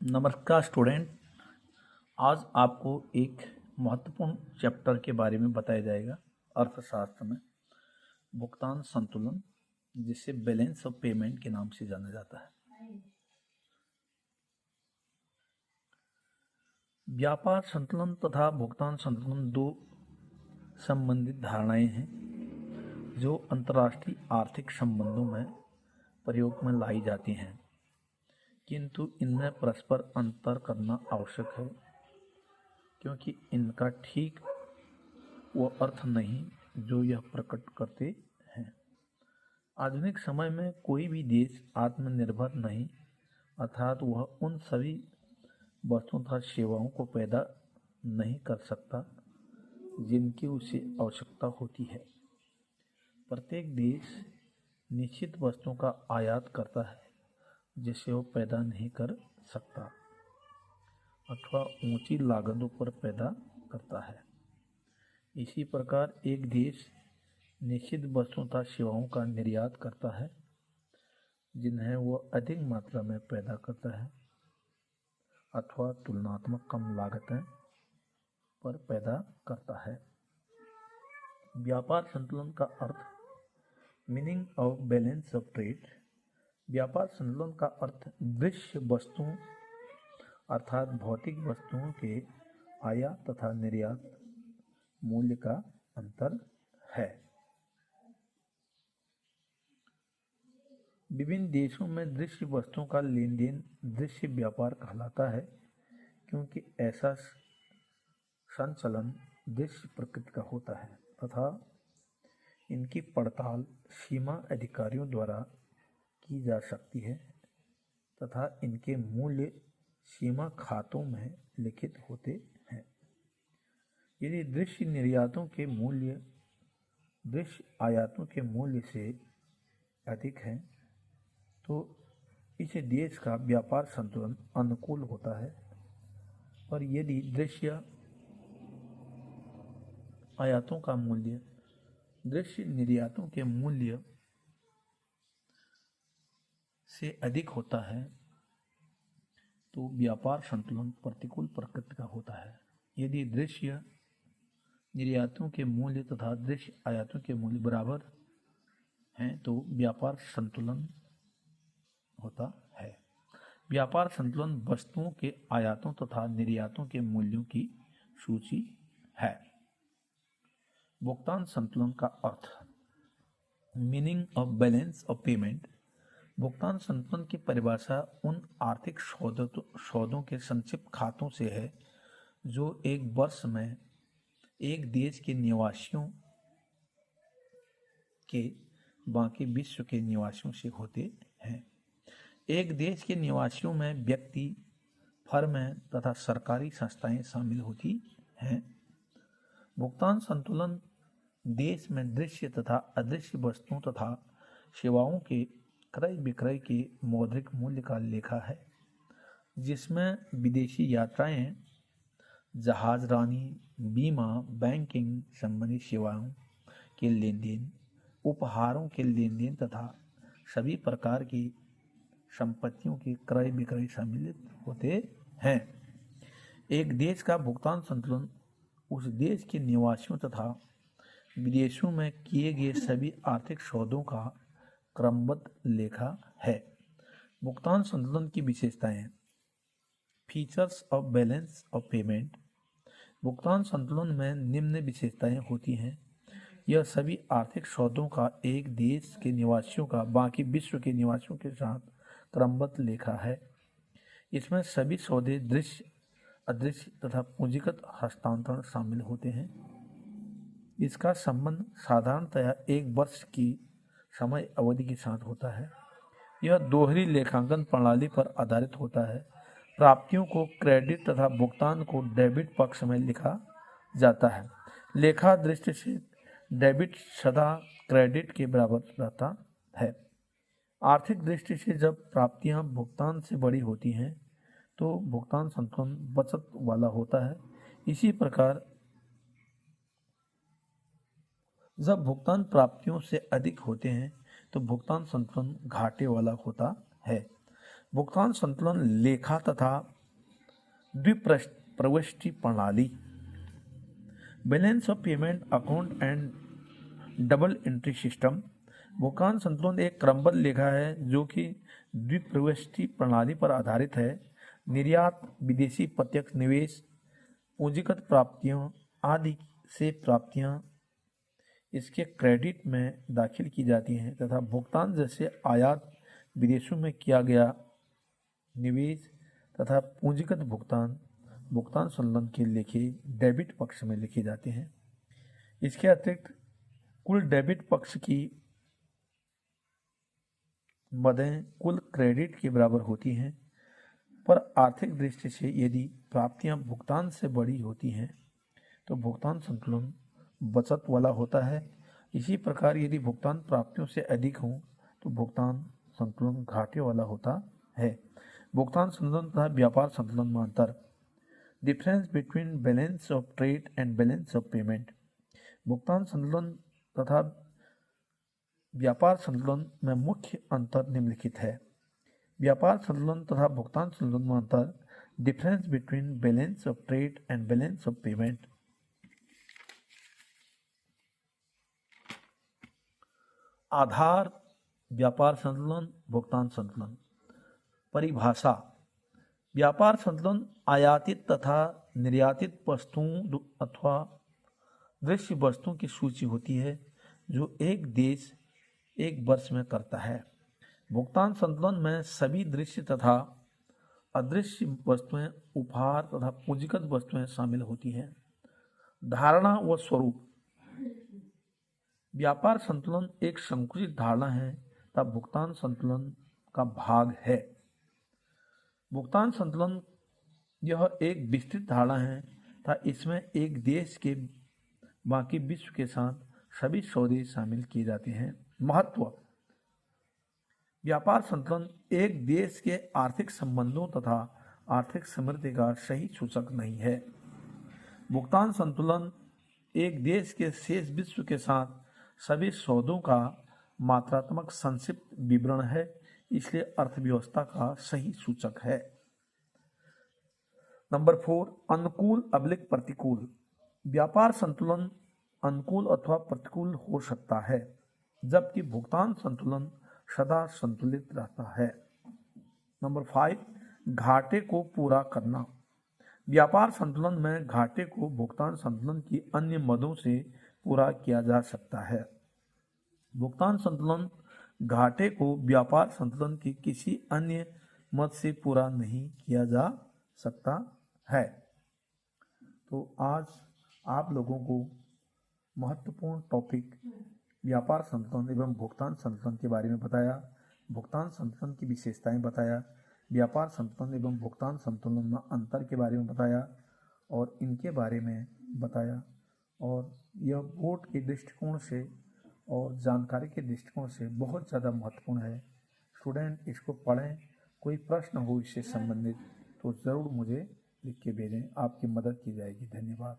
नमस्कार स्टूडेंट। आज आपको एक महत्वपूर्ण चैप्टर के बारे में बताया जाएगा अर्थशास्त्र में भुगतान संतुलन, जिसे बैलेंस ऑफ पेमेंट के नाम से जाना जाता है। व्यापार संतुलन तथा भुगतान संतुलन दो संबंधित धारणाएं हैं जो अंतर्राष्ट्रीय आर्थिक संबंधों में प्रयोग में लाई जाती हैं, किंतु इनमें परस्पर अंतर करना आवश्यक है क्योंकि इनका ठीक वो अर्थ नहीं जो यह प्रकट करते हैं। आधुनिक समय में कोई भी देश आत्मनिर्भर नहीं, अर्थात वह उन सभी वस्तुओं तथा सेवाओं को पैदा नहीं कर सकता जिनकी उसे आवश्यकता होती है। प्रत्येक देश निश्चित वस्तुओं का आयात करता है जिसे वो पैदा नहीं कर सकता अथवा ऊंची लागतों पर पैदा करता है। इसी प्रकार एक देश निश्चित वस्तुओं तथा सेवाओं का निर्यात करता है जिन्हें वह अधिक मात्रा में पैदा करता है अथवा तुलनात्मक कम लागतें पर पैदा करता है। व्यापार संतुलन का अर्थ meaning of balance of trade. व्यापार संतुलन का अर्थ दृश्य वस्तुओं अर्थात भौतिक वस्तुओं के आयात तथा निर्यात मूल्य का अंतर है। विभिन्न देशों में दृश्य वस्तुओं का लेन देन दृश्य व्यापार कहलाता है क्योंकि ऐसा संचलन दृश्य प्रकृति का होता है तथा इनकी पड़ताल सीमा अधिकारियों द्वारा की जा सकती है तथा इनके मूल्य सीमा खातों में लिखित होते हैं। यदि दृश्य निर्यातों के मूल्य दृश्य आयातों के मूल्य से अधिक हैं तो इस देश का व्यापार संतुलन अनुकूल होता है, और यदि दृश्य आयातों का मूल्य दृश्य निर्यातों के मूल्य से अधिक होता है तो व्यापार संतुलन प्रतिकूल प्रकृति का होता है। यदि दृश्य निर्यातों के मूल्य तथा दृश्य आयातों के मूल्य बराबर हैं तो व्यापार संतुलन होता है। व्यापार संतुलन वस्तुओं के आयातों तथा निर्यातों के मूल्यों की सूची है। भुगतान संतुलन का अर्थ meaning of balance of payment. भुगतान संतुलन की परिभाषा उन आर्थिक सौदों के संक्षिप्त खातों से है जो एक वर्ष में एक देश के निवासियों के बाकी विश्व के निवासियों से होते हैं। एक देश के निवासियों में व्यक्ति, फर्में तथा सरकारी संस्थाएं शामिल होती हैं। भुगतान संतुलन देश में दृश्य तथा अदृश्य वस्तुओं तथा सेवाओं के क्रय विक्रय के मौद्रिक मूल्य का लेखा है, जिसमें विदेशी यात्राएं, जहाजरानी, बीमा, बैंकिंग संबंधी सेवाओं के लेन देन, उपहारों के लेन देन तथा सभी प्रकार की संपत्तियों के क्रय विक्रय सम्मिलित होते हैं। एक देश का भुगतान संतुलन उस देश के निवासियों तथा विदेशों में किए गए सभी आर्थिक सौदों का क्रमबद्ध लेखा है। भुगतान संतुलन की विशेषताएं। Features of balance of payment. भुगतान संतुलन में निम्न विशेषताएं होती हैं। यह सभी आर्थिक सौदों का एक देश के निवासियों का बाकी विश्व के निवासियों के साथ क्रमबद्ध लेखा है। इसमें सभी सौदे दृश्य, अदृश्य तथा पूंजीगत हस्तांतरण शामिल होते हैं। इसका संबंध साधारणतया एक वर्ष की समय अवधि के साथ होता है। यह दोहरी लेखांकन प्रणाली पर आधारित होता है। प्राप्तियों को क्रेडिट तथा भुगतान को डेबिट पक्ष में लिखा जाता है। लेखा दृष्टि से डेबिट सदा क्रेडिट के बराबर रहता है। आर्थिक दृष्टि से जब प्राप्तियां भुगतान से बड़ी होती हैं तो भुगतान संतुलन बचत वाला होता है। इसी प्रकार जब भुगतान प्राप्तियों से अधिक होते हैं तो भुगतान संतुलन घाटे वाला होता है। भुगतान संतुलन लेखा तथा द्विप्रविष्टि प्रणाली, balance of payment account and double entry system. भुगतान संतुलन एक क्रमबद्ध लेखा है जो कि द्विप्रविष्टि प्रणाली पर आधारित है। निर्यात, विदेशी प्रत्यक्ष निवेश, पूंजीगत प्राप्तियों आदि से प्राप्तियां इसके क्रेडिट में दाखिल की जाती हैं तथा भुगतान जैसे आयात, विदेशों में किया गया निवेश तथा पूंजीगत भुगतान भुगतान संतुलन के लेखे डेबिट पक्ष में लिखे जाते हैं। इसके अतिरिक्त कुल डेबिट पक्ष की मदें कुल क्रेडिट के बराबर होती हैं, पर आर्थिक दृष्टि से यदि प्राप्तियां भुगतान से बड़ी होती हैं तो भुगतान संतुलन बचत वाला होता है। इसी प्रकार यदि भुगतान प्राप्तियों से अधिक हों तो भुगतान संतुलन घाटे वाला होता है। भुगतान संतुलन तथा व्यापार संतुलन में अंतर। Difference between balance of trade and balance of payment. भुगतान संतुलन तथा व्यापार संतुलन में मुख्य अंतर निम्नलिखित है। व्यापार संतुलन तथा भुगतान संतुलन में अंतर। Difference between balance of trade and balance of payment. आधार व्यापार संतुलन, भुगतान संतुलन। परिभाषा। व्यापार संतुलन आयातित तथा निर्यातित वस्तुओं अथवा दृश्य वस्तुओं की सूची होती है जो एक देश एक वर्ष में करता है। भुगतान संतुलन में सभी दृश्य तथा अदृश्य वस्तुएं, उपहार तथा पूंजीगत वस्तुएं शामिल होती हैं। धारणा व स्वरूप। व्यापार संतुलन एक संकुचित धारणा है तथा भुगतान संतुलन का भाग है। भुगतान संतुलन यह एक विस्तृत धारणा है तथा इसमें एक देश के बाकी विश्व के साथ सभी सौदे शामिल किए जाते हैं। महत्व। व्यापार संतुलन एक देश के आर्थिक संबंधों तथा आर्थिक समृद्धि का सही सूचक नहीं है। भुगतान संतुलन एक देश के शेष विश्व के साथ सभी सौदों का मात्रात्मक संक्षिप्त विवरण है, इसलिए अर्थव्यवस्था का सही सूचक है। नंबर 4, अनुकूल अवलिक प्रतिकूल। व्यापार संतुलन अनुकूल अथवा प्रतिकूल हो सकता है, जबकि भुगतान संतुलन सदा संतुलित रहता है। नंबर 5, घाटे को पूरा करना। व्यापार संतुलन में घाटे को भुगतान संतुलन की अन्य मदों से पूरा किया जा सकता है। भुगतान संतुलन घाटे को व्यापार संतुलन की किसी अन्य मद से पूरा नहीं किया जा सकता है। तो आज आप लोगों को महत्वपूर्ण टॉपिक व्यापार संतुलन एवं भुगतान संतुलन के बारे में बताया, भुगतान संतुलन की विशेषताएं बताया, व्यापार संतुलन एवं भुगतान संतुलन में अंतर के बारे में बताया और इनके बारे में बताया। और यह बोर्ड के दृष्टिकोण से और जानकारी के दृष्टिकोण से बहुत ज़्यादा महत्वपूर्ण है। स्टूडेंट इसको पढ़ें। कोई प्रश्न हो इससे संबंधित तो ज़रूर मुझे लिख के भेजें, आपकी मदद की जाएगी। धन्यवाद।